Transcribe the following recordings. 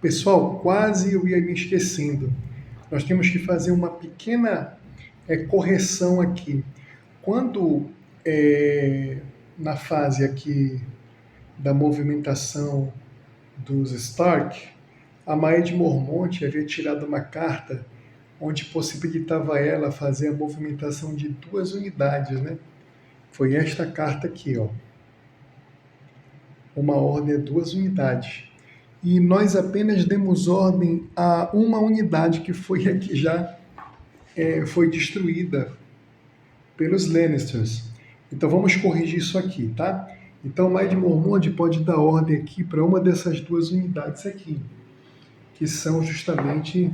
Pessoal, quase eu ia me esquecendo. Nós temos que fazer uma pequena correção aqui. Quando na fase aqui da movimentação dos Stark, a Maed Mormont havia tirado uma carta onde possibilitava ela fazer a movimentação de 2 unidades, né? Foi esta carta aqui, ó. Uma ordem a 2 unidades. E nós apenas demos ordem a uma unidade que foi a que já foi destruída pelos Lannisters. Então vamos corrigir isso aqui, tá? Então Maed Mormont pode dar ordem aqui para uma dessas 2 unidades aqui, que são justamente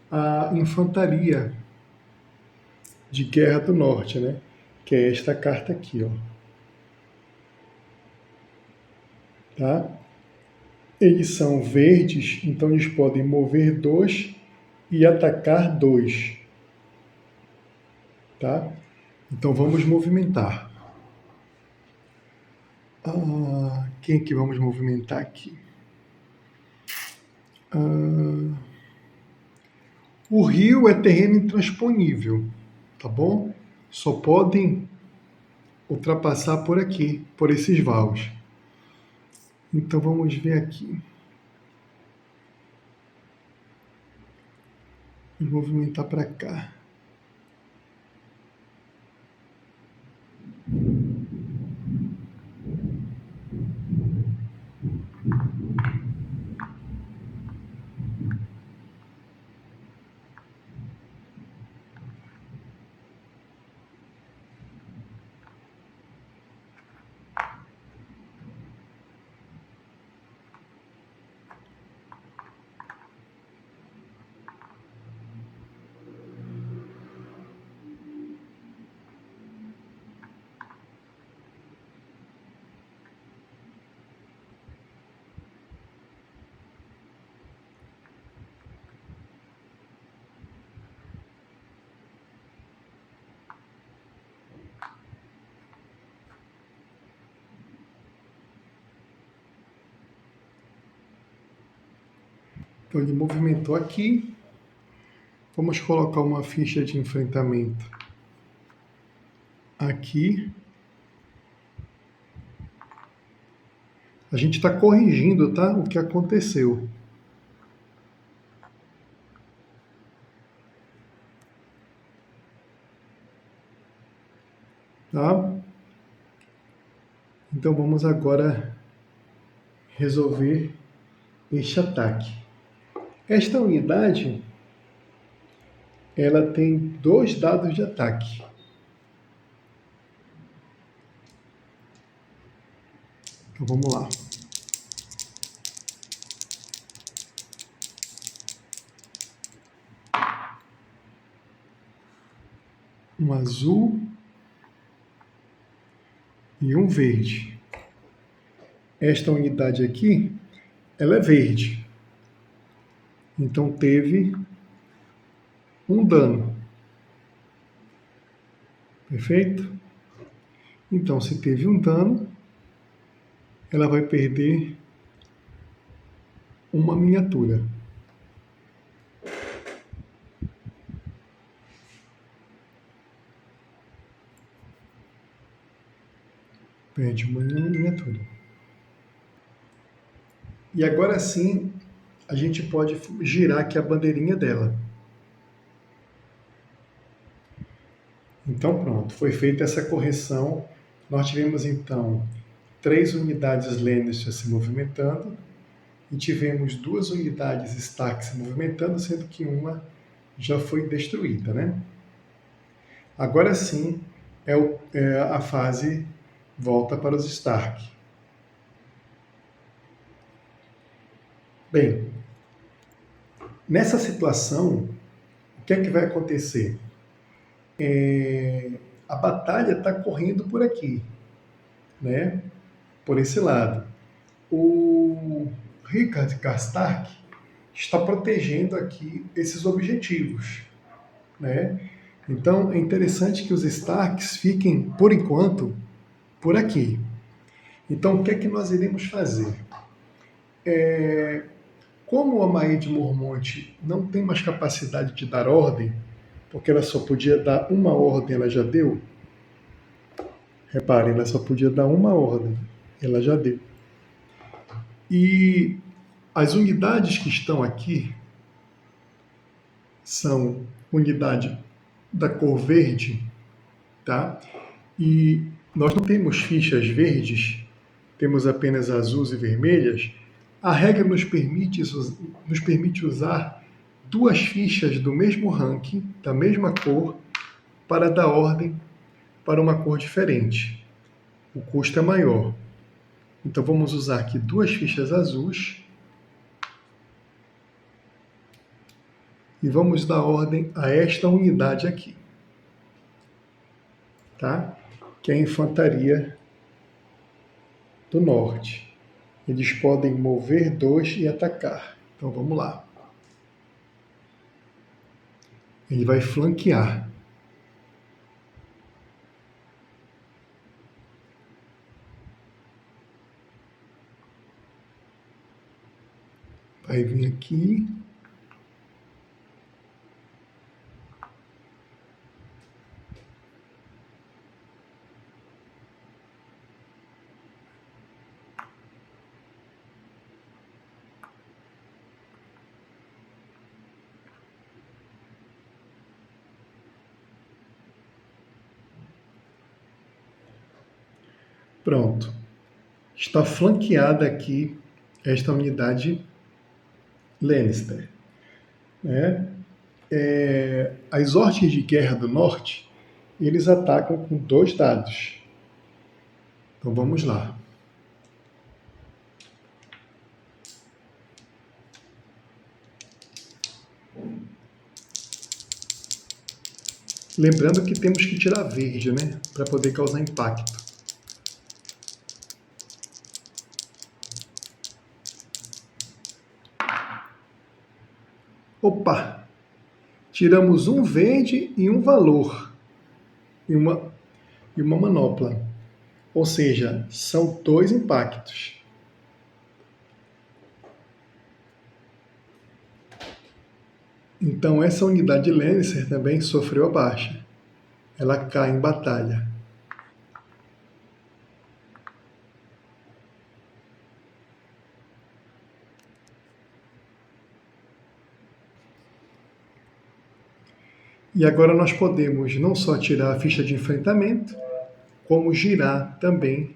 a infantaria de Guerra do Norte, né? Que é esta carta aqui, ó. Tá? Eles são verdes, então eles podem mover 2 e atacar 2. Tá? Então vamos movimentar. Quem que vamos movimentar aqui? O rio é terreno intransponível, tá bom? Só podem ultrapassar por aqui, por esses vales. Então vamos ver aqui. Vamos movimentar para cá. Então ele movimentou aqui. Vamos colocar uma ficha de enfrentamento aqui. A gente está corrigindo, tá? O que aconteceu. Tá? Então vamos agora resolver este ataque. Esta unidade, ela tem 2 dados de ataque. Então vamos lá. Um azul e um verde. Esta unidade aqui, ela é verde. Então teve um dano. Perfeito? Então, se teve um dano, ela vai perder uma miniatura. Perde uma miniatura. E agora sim, a gente pode girar aqui a bandeirinha dela. Então pronto, foi feita essa correção. Nós tivemos então 3 unidades Lannister se movimentando e tivemos 2 unidades Stark se movimentando, sendo que uma já foi destruída, né? Agora sim, a fase volta para os Stark. Bem, nessa situação, o que é que vai acontecer? A batalha está correndo por aqui, né? Por esse lado. O Rickard Karstark está protegendo aqui esses objetivos, né? Então é interessante que os Starks fiquem, por enquanto, por aqui. Então o que é que nós iremos fazer? Como a Maide Mormonte não tem mais capacidade de dar ordem, porque ela só podia dar uma ordem, ela já deu. Reparem, ela só podia dar uma ordem, ela já deu. E as unidades que estão aqui são unidade da cor verde, tá? E nós não temos fichas verdes, temos apenas azuis e vermelhas. A regra nos permite usar duas fichas do mesmo ranking, da mesma cor, para dar ordem para uma cor diferente. O custo é maior. Então vamos usar aqui duas fichas azuis e vamos dar ordem a esta unidade aqui, tá? Que é a Infantaria do Norte. Eles podem mover 2 e atacar. Então vamos lá. Ele vai flanquear. Vai vir aqui. Pronto. Está flanqueada aqui esta unidade Lannister. Né? As Hordas de Guerra do Norte, eles atacam com 2 dados. Então vamos lá. Lembrando que temos que tirar verde, né? Para poder causar impacto. Opa! Tiramos um verde e um valor. E uma manopla. Ou seja, são 2 impactos. Então essa unidade Lannister também sofreu a baixa. Ela cai em batalha. E agora nós podemos não só tirar a ficha de enfrentamento, como girar também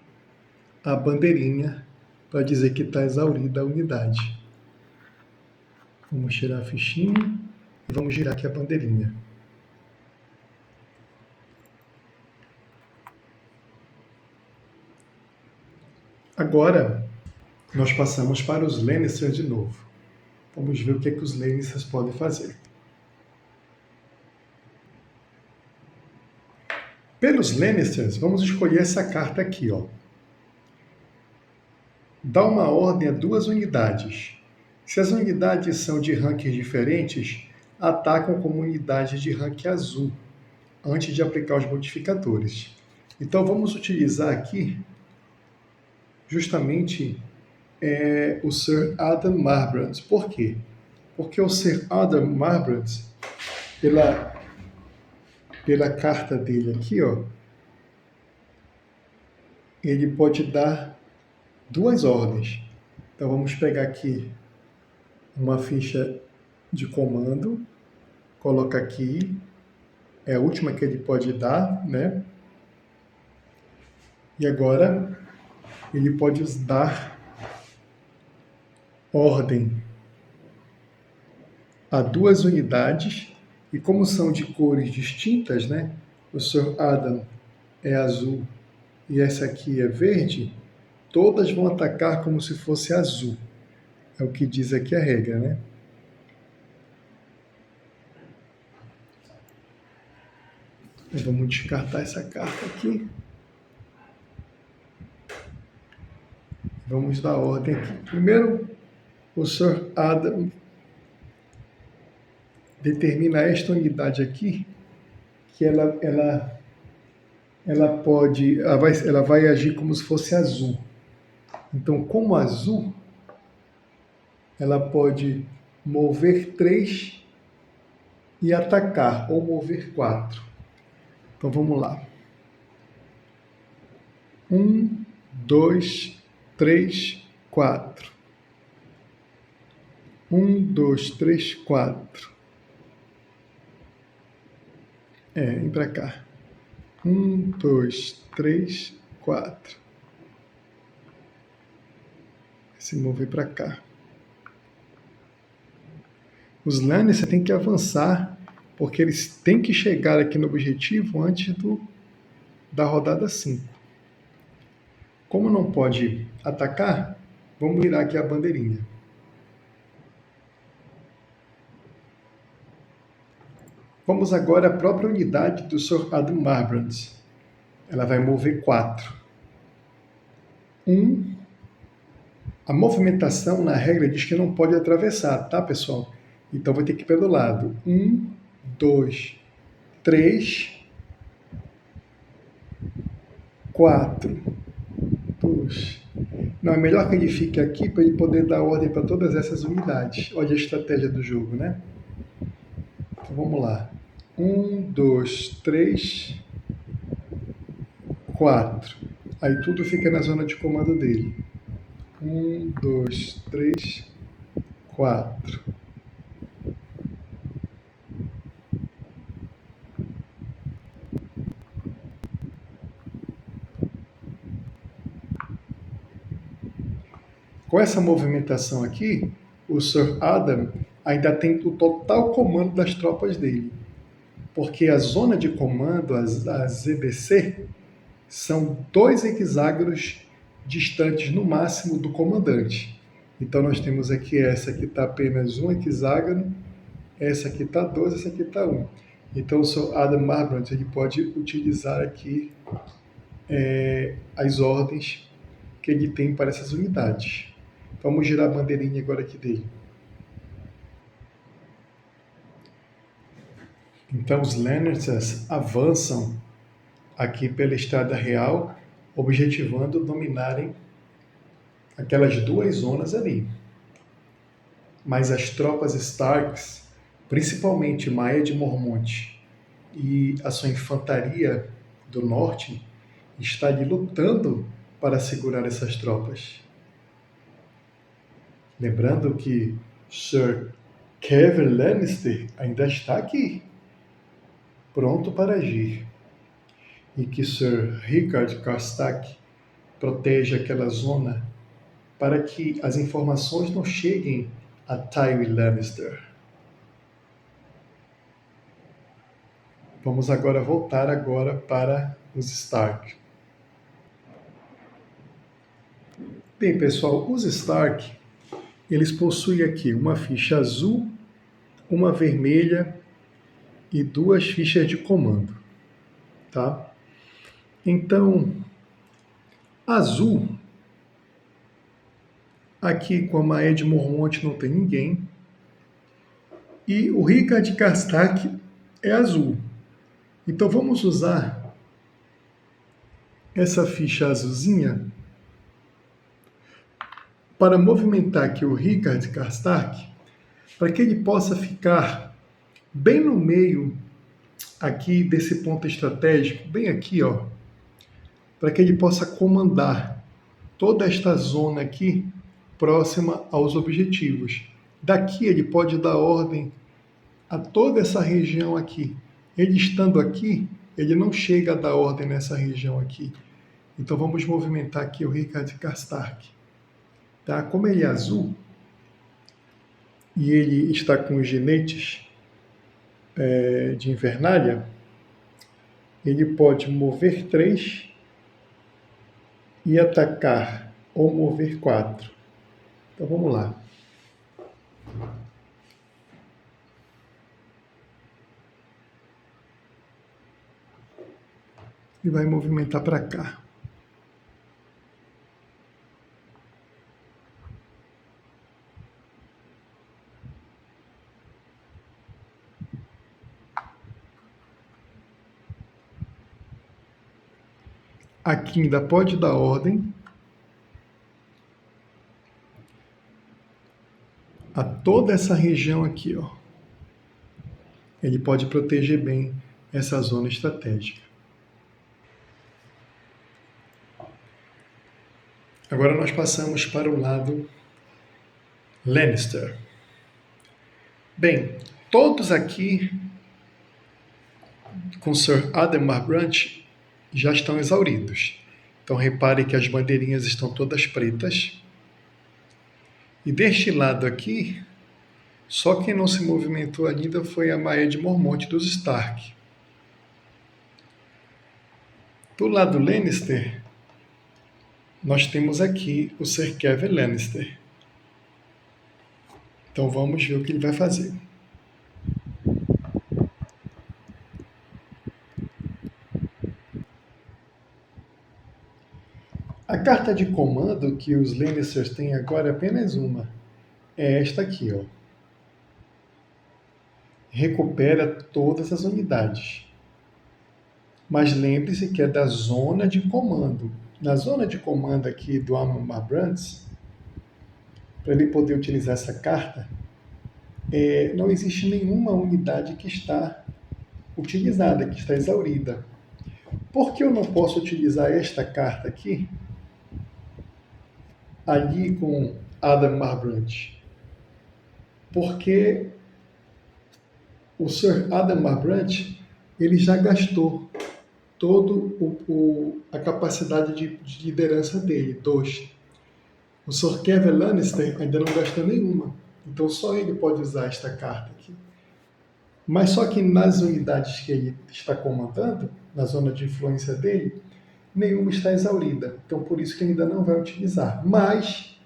a bandeirinha para dizer que está exaurida a unidade. Vamos tirar a fichinha e vamos girar aqui a bandeirinha. Agora, nós passamos para os Lannisters de novo. Vamos ver o que os Lannisters podem fazer. Pelos Lannisters, vamos escolher essa carta aqui, ó. Dá uma ordem a 2 unidades. Se as unidades são de rankings diferentes, atacam como unidade de rank azul, antes de aplicar os modificadores. Então vamos utilizar aqui justamente o Sir Adam Marbrand. Por quê? Porque o Sir Adam Marbrand, pela carta dele aqui, ó, ele pode dar 2 ordens. Então vamos pegar aqui uma ficha de comando, coloca aqui, é a última que ele pode dar, né? E agora ele pode dar ordem a 2 unidades, e como são de cores distintas, né? O Sr. Adam é azul e essa aqui é verde, todas vão atacar como se fosse azul. É o que diz aqui a regra, né? Vamos descartar essa carta aqui. Vamos dar ordem aqui. Primeiro, o Sr. Adam determina esta unidade aqui, que ela vai agir como se fosse azul. Então, como azul, ela pode mover 3 e atacar, ou mover 4. Então vamos lá. 1, 2, 3, 4. 1, 2, 3, 4. Vem pra cá. 1, 2, 3, 4. Se mover pra cá. Os Lanners você tem que avançar, porque eles têm que chegar aqui no objetivo antes da rodada 5. Como não pode atacar, vamos virar aqui a bandeirinha. Vamos agora à própria unidade do Sr. Adam Marbrand. Ela vai mover 4. 1. A movimentação na regra diz que não pode atravessar, tá, pessoal? Então vai ter que ir pelo lado. 1, 2, 3, 4. 2. Não, é melhor que ele fique aqui para ele poder dar ordem para todas essas unidades. Olha a estratégia do jogo, né? Então vamos lá. 1, 2, 3, 4. Aí tudo fica na zona de comando dele. 1, 2, 3, 4. Com essa movimentação aqui, o Sr. Adam ainda tem o total comando das tropas dele. Porque a zona de comando, a ZDC, são 2 hexágonos distantes no máximo do comandante. Então nós temos aqui essa que está apenas 1 hexágono, essa aqui está 2, essa aqui está 1. Então o Sr. Adam Marbrand ele pode utilizar aqui as ordens que ele tem para essas unidades. Vamos girar a bandeirinha agora aqui dele. Então os Lannisters avançam aqui pela Estrada Real, objetivando dominarem aquelas 2 zonas ali. Mas as tropas Starks, principalmente Maia de Mormont e a sua infantaria do norte, está ali lutando para segurar essas tropas. Lembrando que Sir Kevan Lannister ainda está aqui, pronto para agir. E que Sir Rickard Karstark protege aquela zona para que as informações não cheguem a Tywin Lannister. Vamos agora voltar para os Stark. Bem, pessoal, os Stark, eles possuem aqui uma ficha azul, uma vermelha e 2 fichas de comando, tá? Então, azul, aqui com a Maia de Mormont não tem ninguém, e o Rickard Karstark é azul. Então vamos usar essa ficha azulzinha para movimentar aqui o Rickard Karstark, para que ele possa ficar bem no meio aqui desse ponto estratégico, bem aqui, ó, para que ele possa comandar toda esta zona aqui próxima aos objetivos. Daqui ele pode dar ordem a toda essa região aqui. Ele estando aqui, ele não chega a dar ordem nessa região aqui. Então vamos movimentar aqui o Rickard Karstark. Tá? Como ele é azul e ele está com os ginetes de Invernália, ele pode mover 3 e atacar ou mover 4. Então vamos lá. E vai movimentar para cá. Aqui ainda pode dar ordem. a toda essa região aqui, ó. Ele pode proteger bem essa zona estratégica. Agora nós passamos para o lado Lannister. Bem, todos aqui com Sir Ademar Brant já estão exauridos. Então repare que as bandeirinhas estão todas pretas. E deste lado aqui, só quem não se movimentou ainda foi a Maia de Mormont dos Stark. Do lado Lannister, nós temos aqui o Sir Kevan Lannister. Então vamos ver o que ele vai fazer. A carta de comando que os Lannisters têm agora é apenas uma. É esta aqui, ó. Recupera todas as unidades. Mas lembre-se que é da zona de comando. Na zona de comando aqui do Ademar Brant, para ele poder utilizar essa carta, não existe nenhuma unidade que está utilizada, que está exaurida. Por que eu não posso utilizar esta carta aqui ali com Ademar Brant? Porque o Sir Ademar Brant ele já gastou toda a capacidade de liderança dele, 2. O Sir Kevan Lannister ainda não gastou nenhuma, então só ele pode usar esta carta aqui. Mas só que nas unidades que ele está comandando, na zona de influência dele, nenhuma está exaurida, então por isso que ele ainda não vai utilizar. Mas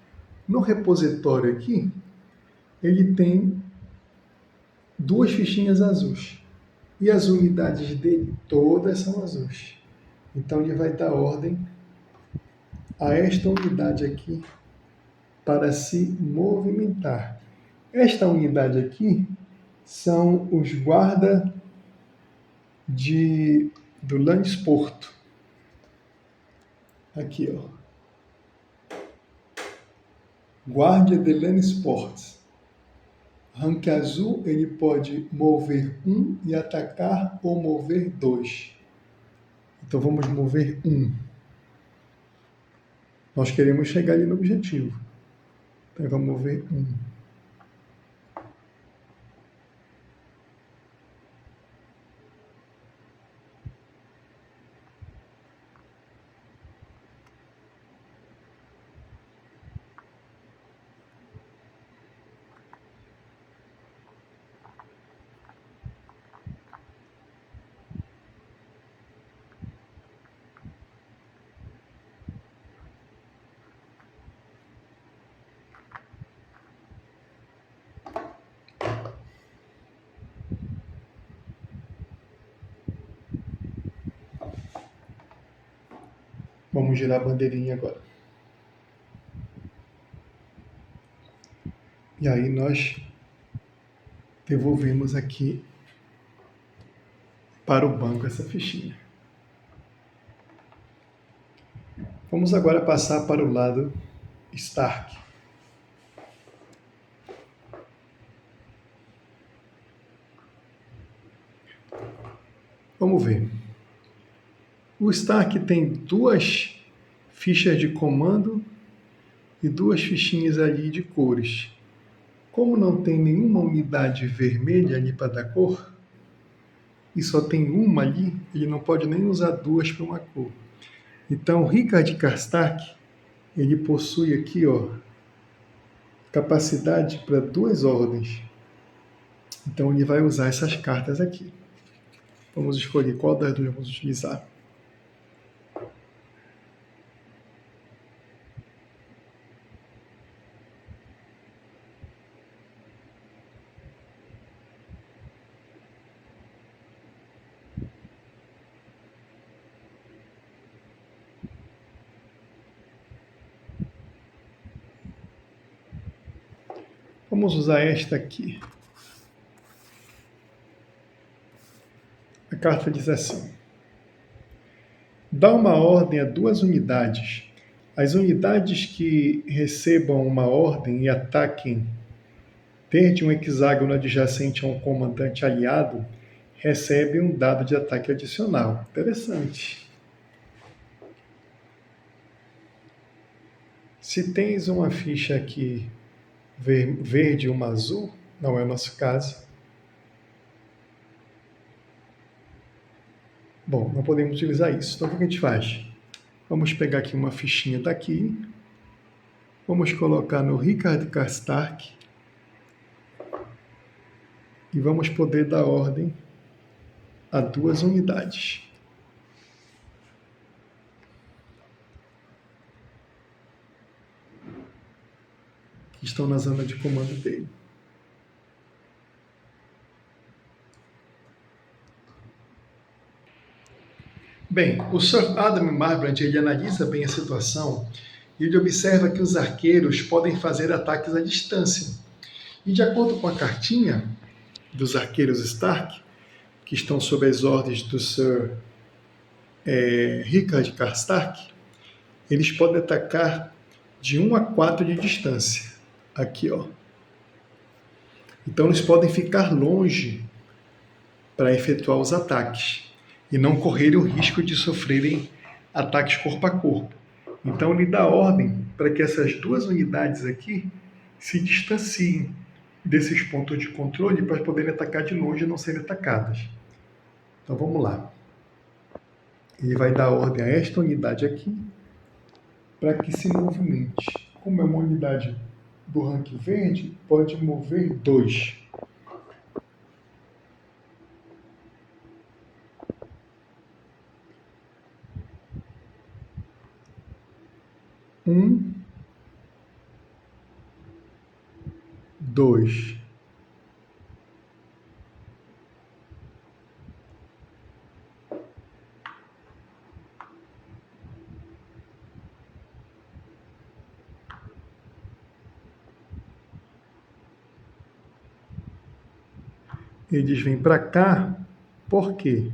no repositório aqui, ele tem 2 fichinhas azuis. E as unidades dele, todas são azuis. Então ele vai dar ordem a esta unidade aqui para se movimentar. Esta unidade aqui são os guardas do Lannisporto. Aqui, ó. Guarda de Lannisport. Rank azul, ele pode mover 1 e atacar ou mover 2. Então vamos mover 1. Nós queremos chegar ali no objetivo. Então vamos mover 1. Vamos girar a bandeirinha agora. E aí nós devolvemos aqui para o banco essa fichinha. Vamos agora passar para o lado Stark. Vamos ver. O Stark tem 2 fichas de comando e 2 fichinhas ali de cores. Como não tem nenhuma unidade vermelha ali para dar cor, e só tem uma ali, ele não pode nem usar 2 para uma cor. Então, o Rickard Karstark, ele possui aqui, ó, capacidade para 2 ordens. Então, ele vai usar essas cartas aqui. Vamos escolher qual das 2 vamos utilizar. Vamos usar esta aqui. A carta diz assim: dá uma ordem a 2 unidades. As unidades que recebam uma ordem e ataquem ter de um hexágono adjacente a um comandante aliado recebe um dado de ataque adicional. Interessante. Se tens uma ficha aqui verde e uma azul, não é o nosso caso. Bom, não podemos utilizar isso. Então, o que a gente faz? Vamos pegar aqui uma fichinha daqui. Vamos colocar no Richard Karstark. E vamos poder dar ordem a 2 unidades. Que estão na zona de comando dele. Bem, o Sir Adam Marbrand ele analisa bem a situação e ele observa que os arqueiros podem fazer ataques à distância. E de acordo com a cartinha dos arqueiros Stark, que estão sob as ordens do Sir Richard Karstark, eles podem atacar de 1 a 4 de distância. Aqui, ó. Então eles podem ficar longe para efetuar os ataques e não correrem o risco de sofrerem ataques corpo a corpo. Então ele dá ordem para que essas 2 unidades aqui se distanciem desses pontos de controle para poderem atacar de longe e não serem atacadas. Então vamos lá. Ele vai dar ordem a esta unidade aqui para que se movimente. Como é uma unidade do rank verde, pode mover 2. Um, 2. Eles vêm para cá, por quê?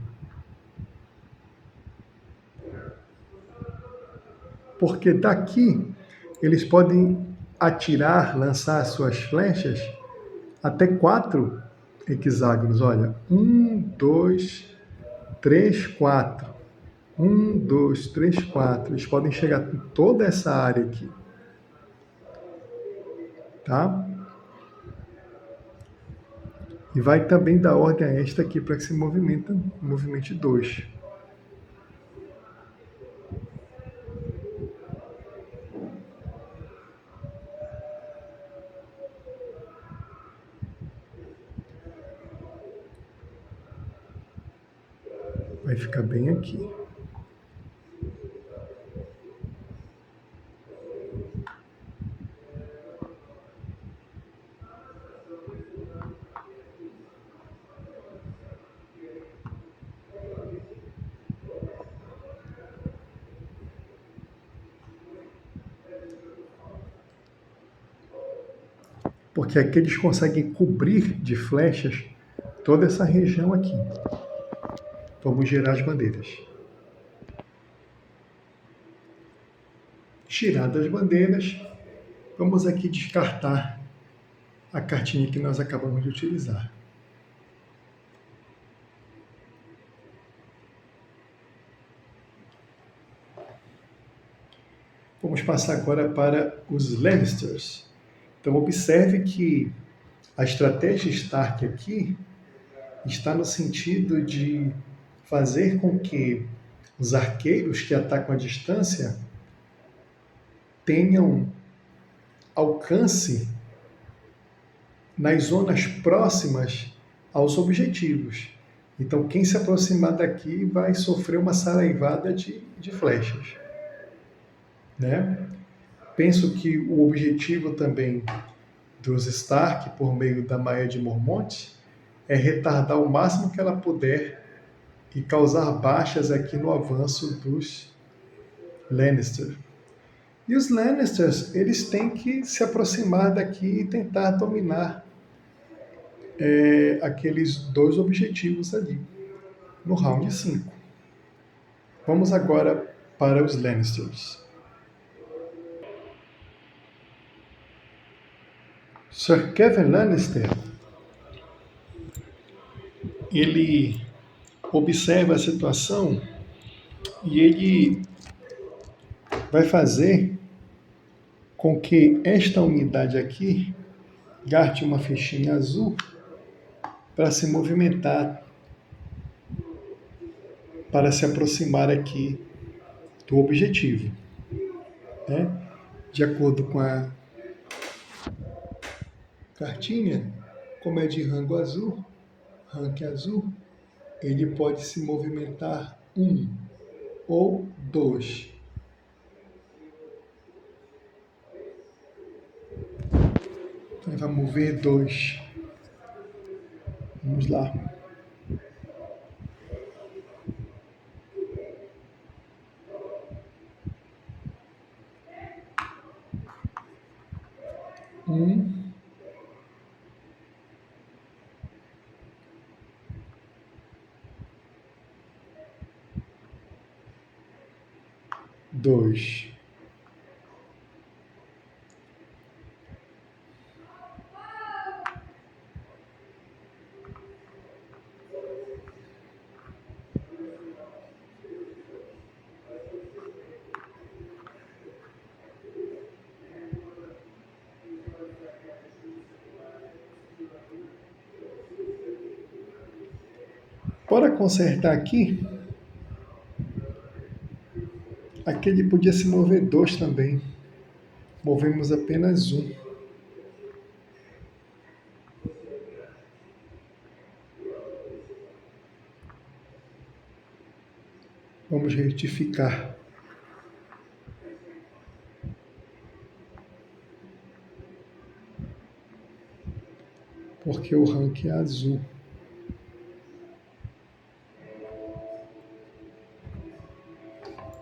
Porque daqui eles podem atirar, lançar suas flechas até 4 hexágonos. Olha, 1, 2, 3, 4. 1, 2, 3, 4. Eles podem chegar em toda essa área aqui. Tá? E vai também dar ordem a esta aqui para que se movimente 2. Vai ficar bem aqui. Porque aqui eles conseguem cobrir de flechas toda essa região aqui. Vamos girar as bandeiras. Giradas as bandeiras, vamos aqui descartar a cartinha que nós acabamos de utilizar. Vamos passar agora para os Lannisters. Então observe que a estratégia Stark aqui está no sentido de fazer com que os arqueiros que atacam à distância tenham alcance nas zonas próximas aos objetivos. Então, quem se aproximar daqui vai sofrer uma saraivada de flechas. Né? Penso que o objetivo também dos Stark, por meio da Maia de Mormont, é retardar o máximo que ela puder e causar baixas aqui no avanço dos Lannister. E os Lannisters, eles têm que se aproximar daqui e tentar dominar aqueles 2 objetivos ali, no round 5. Vamos agora para os Lannisters. Sir Kevin Lannister, ele observa a situação e ele vai fazer com que esta unidade aqui gaste uma fichinha azul para se movimentar, para se aproximar aqui do objetivo, né? De acordo com a cartinha, como é de rank azul, ele pode se movimentar 1 ou 2. Então, ele vai mover 2. Vamos lá. Um, 2. Para consertar aqui ele podia se mover 2 também. Movemos apenas 1. Vamos retificar. Porque o rank é azul.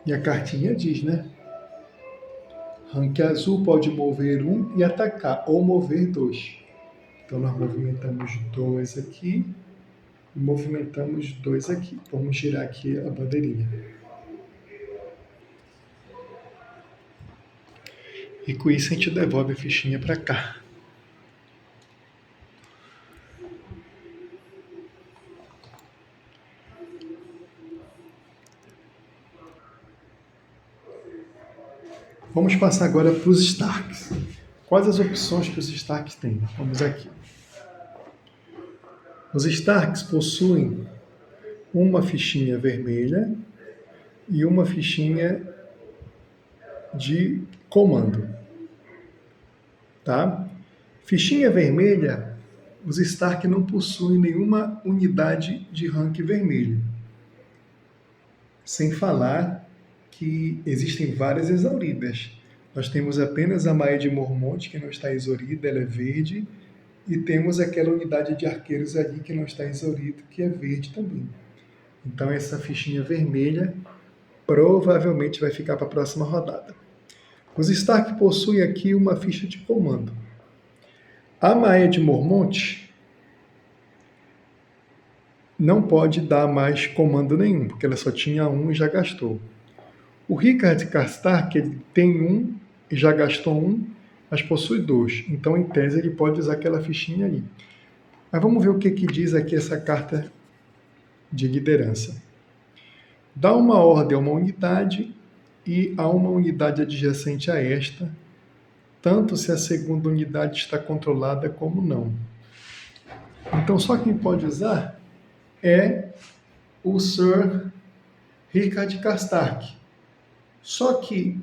E a cartinha diz, né? Rank azul pode mover 1 e atacar, ou mover 2. Então, nós movimentamos 2 aqui e movimentamos 2 aqui. Vamos girar aqui a bandeirinha. E com isso a gente devolve a fichinha para cá. Vamos passar agora para os Starks. Quais as opções que os Starks têm? Vamos aqui. Os Starks possuem uma fichinha vermelha e uma fichinha de comando. Tá? Fichinha vermelha, os Stark não possuem nenhuma unidade de rank vermelho. Sem falar que existem várias exauridas. Nós temos apenas a Maia de Mormont, que não está exaurida, ela é verde, e temos aquela unidade de arqueiros ali que não está exaurida, que é verde também. Então essa fichinha vermelha provavelmente vai ficar para a próxima rodada. Os Stark possuem aqui uma ficha de comando. A Maia de Mormont não pode dar mais comando nenhum, porque ela só tinha 1 e já gastou. O Rickard Karstark, ele tem 1 e já gastou 1, mas possui 2. Então, em tese, ele pode usar aquela fichinha ali. Mas vamos ver o que diz aqui essa carta de liderança. Dá uma ordem a uma unidade e a uma unidade adjacente a esta, tanto se a segunda unidade está controlada como não. Então, só quem pode usar é o Sir Rickard Karstark. Só que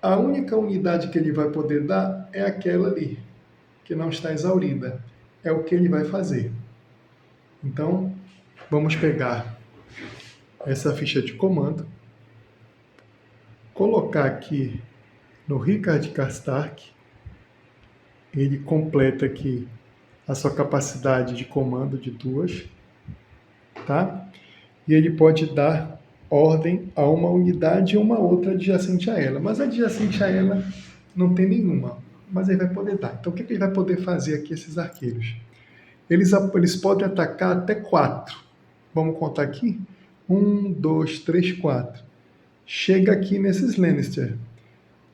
a única unidade que ele vai poder dar é aquela ali, que não está exaurida. É o que ele vai fazer. Então, vamos pegar essa ficha de comando, colocar aqui no Rickard Karstark. Ele completa aqui a sua capacidade de comando de 2, tá? E ele pode dar ordem a uma unidade e uma outra adjacente a ela. Mas adjacente a ela não tem nenhuma, mas ele vai poder dar. Então, o que ele vai poder fazer aqui, esses arqueiros? Eles podem atacar até 4. Vamos contar aqui? 1, 2, 3, 4. Chega aqui nesses Lannister.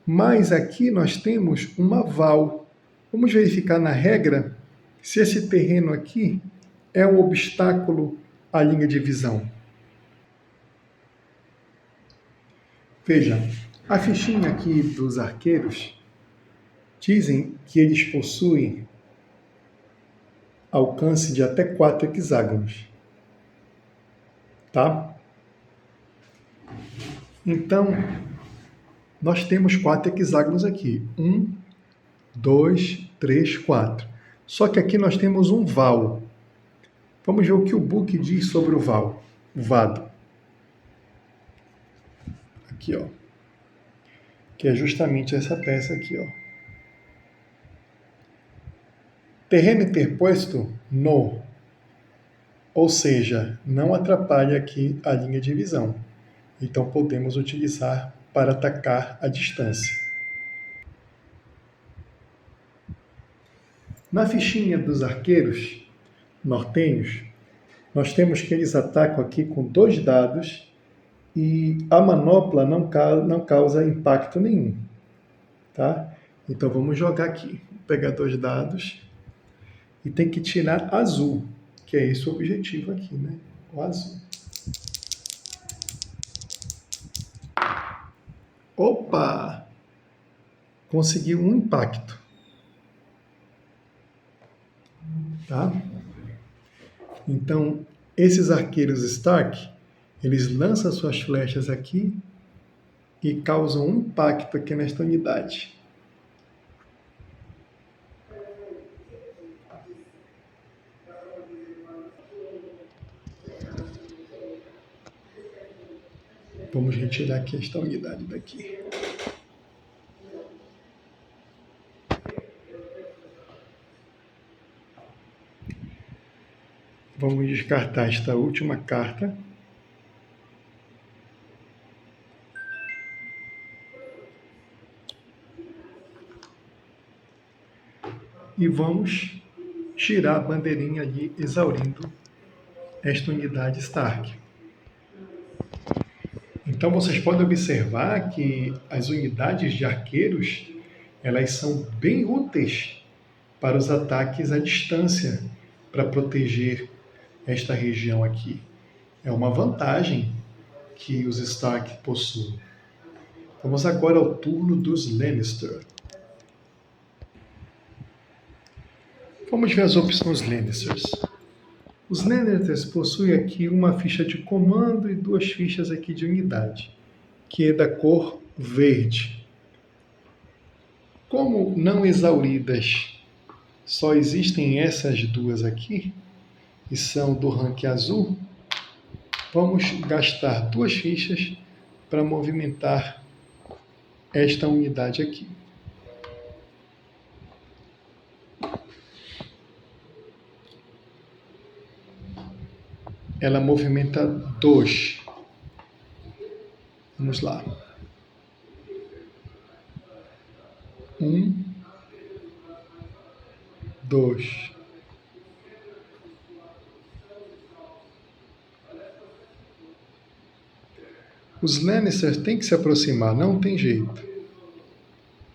Mas aqui nós temos uma Val. Vamos verificar na regra se esse terreno aqui é um obstáculo à linha de visão. Veja, a fichinha aqui dos arqueiros dizem que eles possuem alcance de até 4 hexágonos. Tá? Então, nós temos 4 hexágonos aqui. 1, 2, 3, 4. Só que aqui nós temos um val. Vamos ver o que o book diz sobre o val, o vado. Aqui, ó. Que é justamente essa peça aqui, ó. Terreno interposto no, ou seja, não atrapalha aqui a linha de visão. Então podemos utilizar para atacar a distância. Na fichinha dos arqueiros nortenhos, nós temos que eles atacam aqui com 2 dados e a manopla não causa impacto nenhum. Tá? Então vamos jogar aqui. Vou pegar 2 dados e tem que tirar azul, que é esse o objetivo aqui, né? O azul. Opa! Conseguiu um impacto. Tá? Então, esses arqueiros Stark, eles lançam suas flechas aqui e causam um impacto aqui nesta unidade. Vamos retirar aqui esta unidade daqui. Vamos descartar esta última carta. E vamos tirar a bandeirinha ali, exaurindo esta unidade Stark. Então vocês podem observar que as unidades de arqueiros, elas são bem úteis para os ataques à distância, para proteger esta região aqui. É uma vantagem que os Stark possuem. Vamos agora ao turno dos Lannister. Vamos ver as opções Lannisters. Os Lannisters possuem aqui uma ficha de comando e 2 fichas aqui de unidade, que é da cor verde. Como não exauridas, só existem essas 2 aqui, e são do rank azul, vamos gastar 2 fichas para movimentar esta unidade aqui. Ela movimenta 2. Vamos lá. 1, 2. Os Lannisters têm que se aproximar, não tem jeito.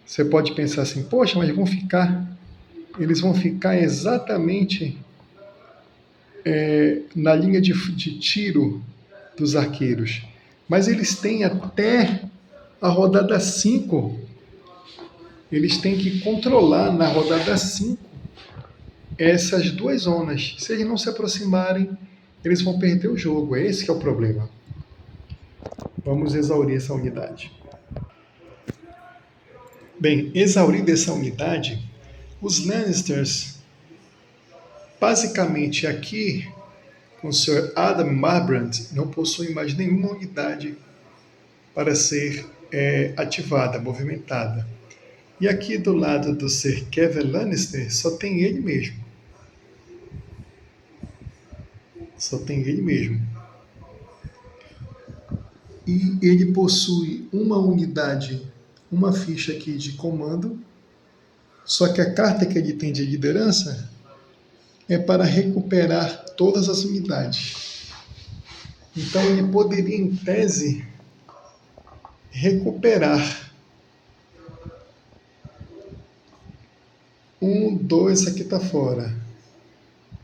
Você pode pensar assim, poxa, mas eles vão ficar exatamente na linha de tiro dos arqueiros. Mas eles têm até a rodada 5. Eles têm que controlar na rodada 5 essas 2 zonas. Se eles não se aproximarem, eles vão perder o jogo. É esse que é o problema. Vamos exaurir essa unidade. Bem, exaurida essa unidade, os Lannisters, basicamente aqui, com o Sr. Adam Marbrand, não possuem mais nenhuma unidade para ser ativada, movimentada. E aqui do lado do Sr. Kevin Lannister, só tem ele mesmo. Só tem ele mesmo. E ele possui uma unidade, uma ficha aqui de comando, só que a carta que ele tem de liderança é para recuperar todas as unidades. Então ele poderia, em tese, recuperar Um, dois, aqui tá fora.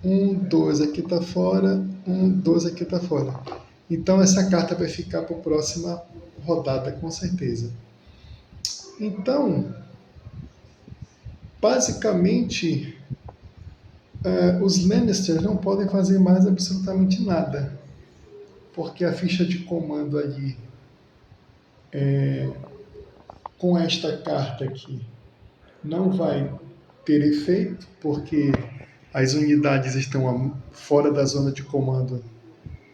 Um, dois, aqui tá fora. Um, dois, aqui tá fora. Então essa carta vai ficar para a próxima rodada, com certeza. Então, basicamente, os Lannisters não podem fazer mais absolutamente nada, porque a ficha de comando ali, com esta carta aqui, não vai ter efeito, porque as unidades estão fora da zona de comando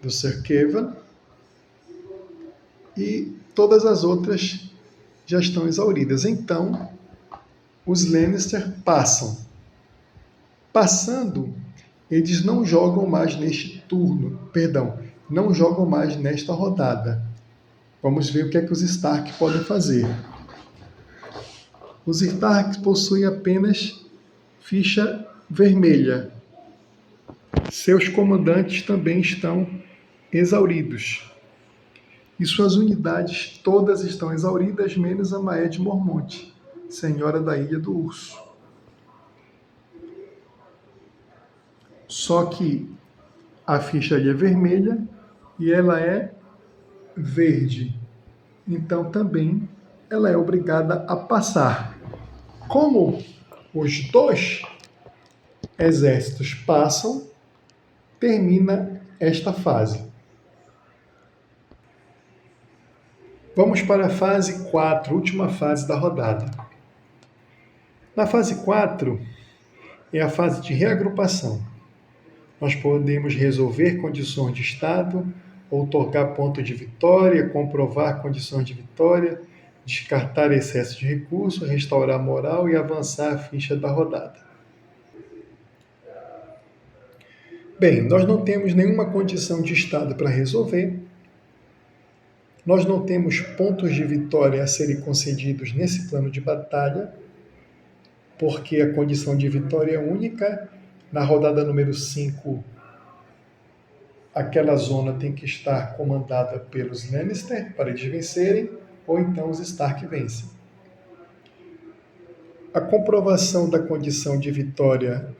do Sir Kevan, e todas as outras já estão exauridas. Então, os Lannister passam. Passando, eles não jogam mais neste turno, perdão, não jogam mais nesta rodada. Vamos ver o que é que os Stark podem fazer. Os Stark possuem apenas ficha vermelha. Seus comandantes também estão exauridos. E suas unidades todas estão exauridas, menos a Maed Mormont, senhora da Ilha do Urso. Só que a ficha ali é vermelha e ela é verde. Então também ela é obrigada a passar. Como os dois exércitos passam, termina esta fase. Vamos para a fase 4, última fase da rodada. Na fase 4 é a fase de reagrupação. Nós podemos resolver condições de estado, outorgar ponto de vitória, comprovar condições de vitória, descartar excesso de recurso, restaurar a moral e avançar a ficha da rodada. Bem, nós não temos nenhuma condição de estado para resolver. Nós não temos pontos de vitória a serem concedidos nesse plano de batalha, porque a condição de vitória é única. Na rodada número 5, aquela zona tem que estar comandada pelos Lannister para eles vencerem, ou então os Stark vencem. A comprovação da condição de vitória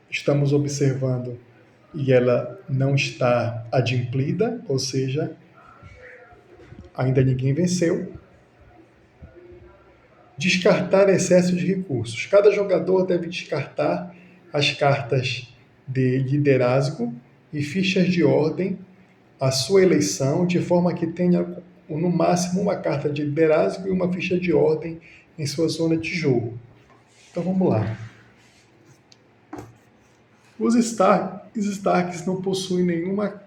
estamos observando e ela não está adimplida, ou seja, ainda ninguém venceu. Descartar excesso de recursos. Cada jogador deve descartar as cartas de liderazgo e fichas de ordem à sua eleição, de forma que tenha no máximo uma carta de liderazgo e uma ficha de ordem em sua zona de jogo. Então vamos lá. Os Starks não possuem nenhuma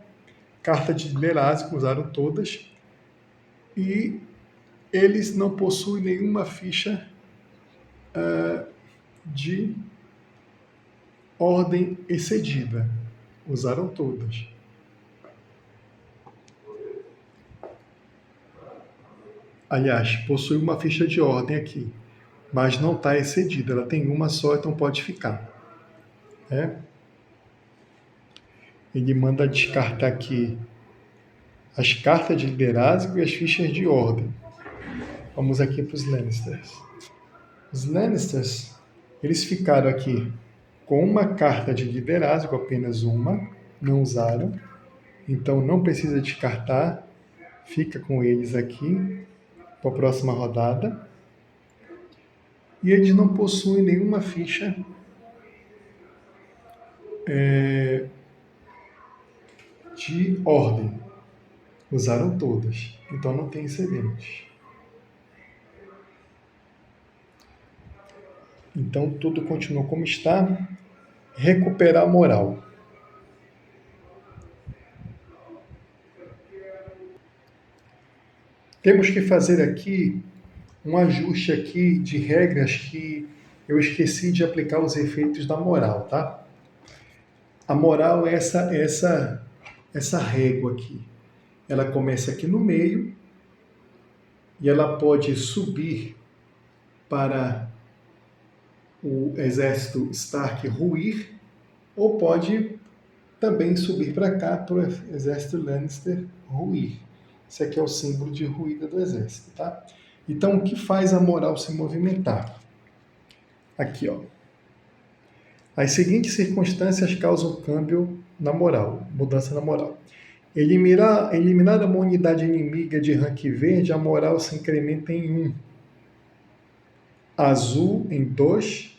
carta de liderazgo, usaram todas, e eles não possuem nenhuma ficha de ordem excedida, usaram todas. Aliás, possui uma ficha de ordem aqui, mas não está excedida, ela tem uma só, então pode ficar. Ele manda descartar aqui as cartas de liderazgo e as fichas de ordem. Vamos aqui para os Lannisters. Os Lannisters, eles ficaram aqui com uma carta de liderazgo, apenas uma, não usaram, então não precisa descartar, fica com eles aqui para a próxima rodada. E eles não possuem nenhuma ficha de ordem, usaram todas, então não tem excedentes. Então tudo continua como está. Recuperar a moral. Temos que fazer aqui um ajuste aqui de regras que eu esqueci de aplicar os efeitos da moral, tá? A moral é essa régua aqui. Ela começa aqui no meio e ela pode subir para o exército Stark ruir, ou pode também subir para cá para o exército Lannister ruir. Esse aqui é o símbolo de ruída do exército, tá? Então, o que faz a moral se movimentar? Aqui, ó. As seguintes circunstâncias causam câmbio na moral, mudança na moral. Eliminar uma unidade inimiga de rank verde, a moral se incrementa em 1. Azul em 2.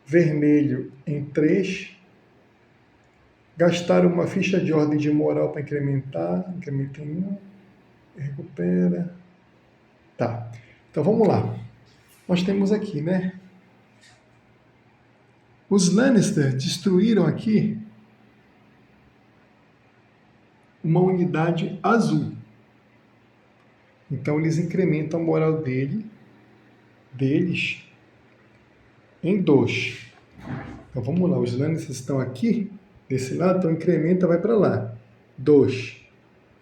Vermelho em 3. Gastar uma ficha de ordem de moral para incrementar. Incrementa em 1. Recupera. Tá. Então vamos lá. Nós temos aqui, né? Os Lannister destruíram aqui uma unidade azul. Então eles incrementam a moral deles em 2. Então vamos lá, os Lannisters estão aqui, desse lado, então incrementa, vai para lá. 2.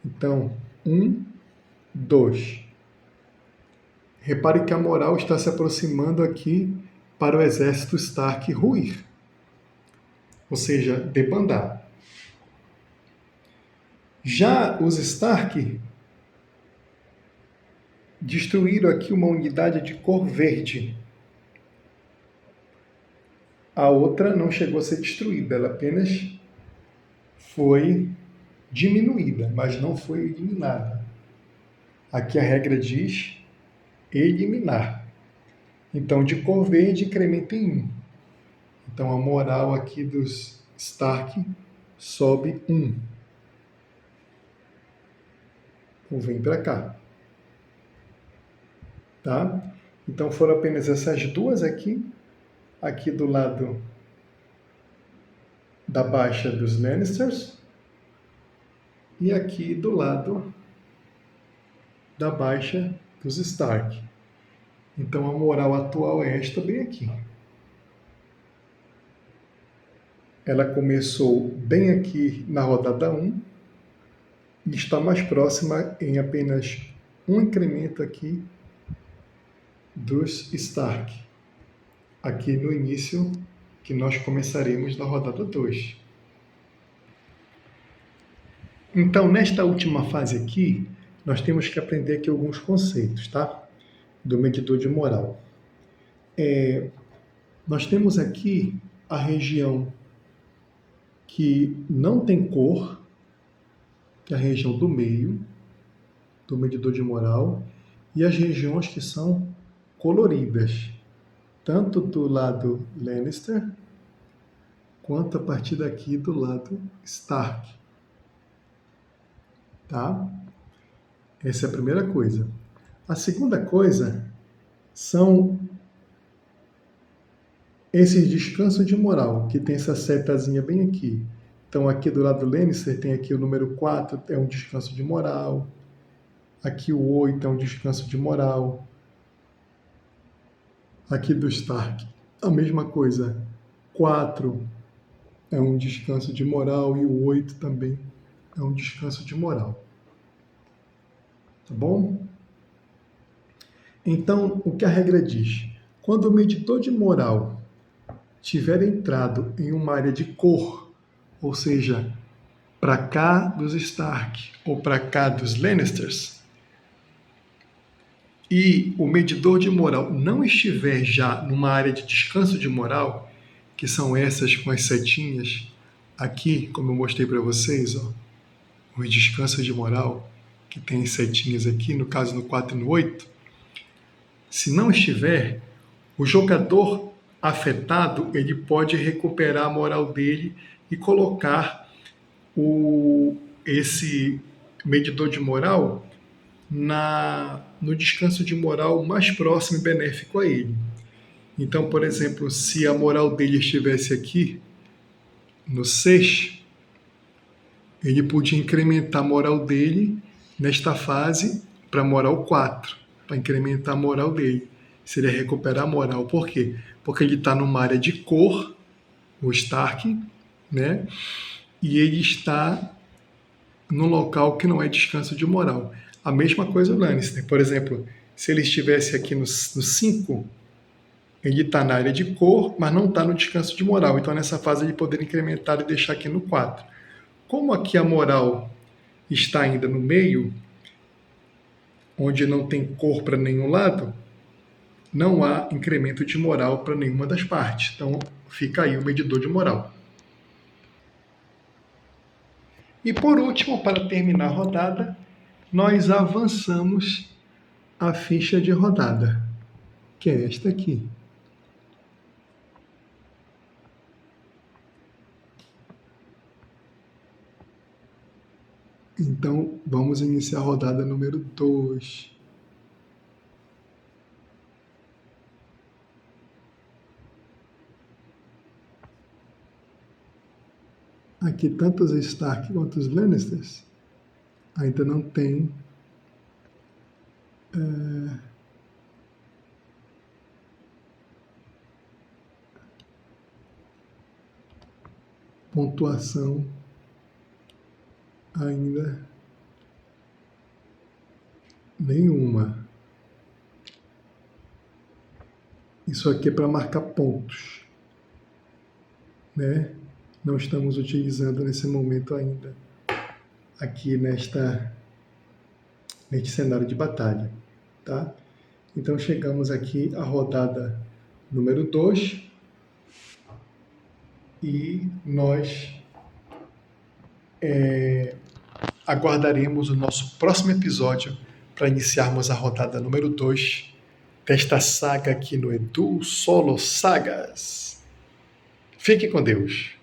Então, 1, 2. Repare que a moral está se aproximando aqui para o exército Stark ruir. Ou seja, debandar. Já os Stark destruíram aqui uma unidade de cor verde. A outra não chegou a ser destruída, ela apenas foi diminuída, mas não foi eliminada. Aqui a regra diz eliminar. Então, de cor verde, incrementa em 1. Então, a moral aqui dos Stark sobe 1. Ou vem para cá. Tá? Então, foram apenas essas duas aqui. Aqui do lado da baixa dos Lannisters. E aqui do lado da baixa dos Stark. Então, a moral atual é esta bem aqui. Ela começou bem aqui na rodada 1 e está mais próxima em apenas um incremento aqui dos Stark. Aqui no início, que nós começaremos na rodada 2. Então, nesta última fase aqui, nós temos que aprender aqui alguns conceitos, tá? Do medidor de moral. Nós temos aqui a região que não tem cor, que é a região do meio, do medidor de moral, e as regiões que são coloridas, tanto do lado Lannister, quanto a partir daqui do lado Stark. Tá? Essa é a primeira coisa. A segunda coisa são esses descansos de moral, que tem essa setazinha bem aqui. Então, aqui do lado do Lannister tem aqui o número 4, é um descanso de moral. Aqui o 8 é um descanso de moral. Aqui do Stark, a mesma coisa. 4 é um descanso de moral e o 8 também é um descanso de moral. Tá bom? Então, o que a regra diz? Quando o medidor de moral tiver entrado em uma área de cor, ou seja, para cá dos Stark ou para cá dos Lannisters, e o medidor de moral não estiver já numa área de descanso de moral, que são essas com as setinhas aqui, como eu mostrei para vocês, ó, os descansos de moral, que tem as setinhas aqui, no caso no 4 e no 8, se não estiver, o jogador afetado ele pode recuperar a moral dele e colocar esse medidor de moral no descanso de moral mais próximo e benéfico a ele. Então, por exemplo, se a moral dele estivesse aqui no 6, ele podia incrementar a moral dele nesta fase para a moral 4, para incrementar a moral dele. Seria recuperar a moral. Por quê? Porque ele está numa área de cor, o Stark, né? E ele está num local que não é descanso de moral. A mesma coisa o Lannister. Por exemplo, se ele estivesse aqui no 5, ele está na área de cor, mas não está no descanso de moral. Então, nessa fase, ele poderia incrementar e deixar aqui no 4. Como aqui a moral está ainda no meio, onde não tem cor para nenhum lado, não há incremento de moral para nenhuma das partes. Então, fica aí o medidor de moral. E por último, para terminar a rodada, nós avançamos a ficha de rodada, que é esta aqui. Então, vamos iniciar a rodada número 2. Aqui, tanto os Stark quanto os Lannisters ainda não tem pontuação ainda nenhuma. Isso aqui é para marcar pontos, né? Não estamos utilizando nesse momento ainda aqui neste cenário de batalha, tá? Então chegamos aqui à rodada número 2 e nós aguardaremos o nosso próximo episódio para iniciarmos a rodada número 2 desta saga aqui no Edu Solo Sagas. Fique com Deus.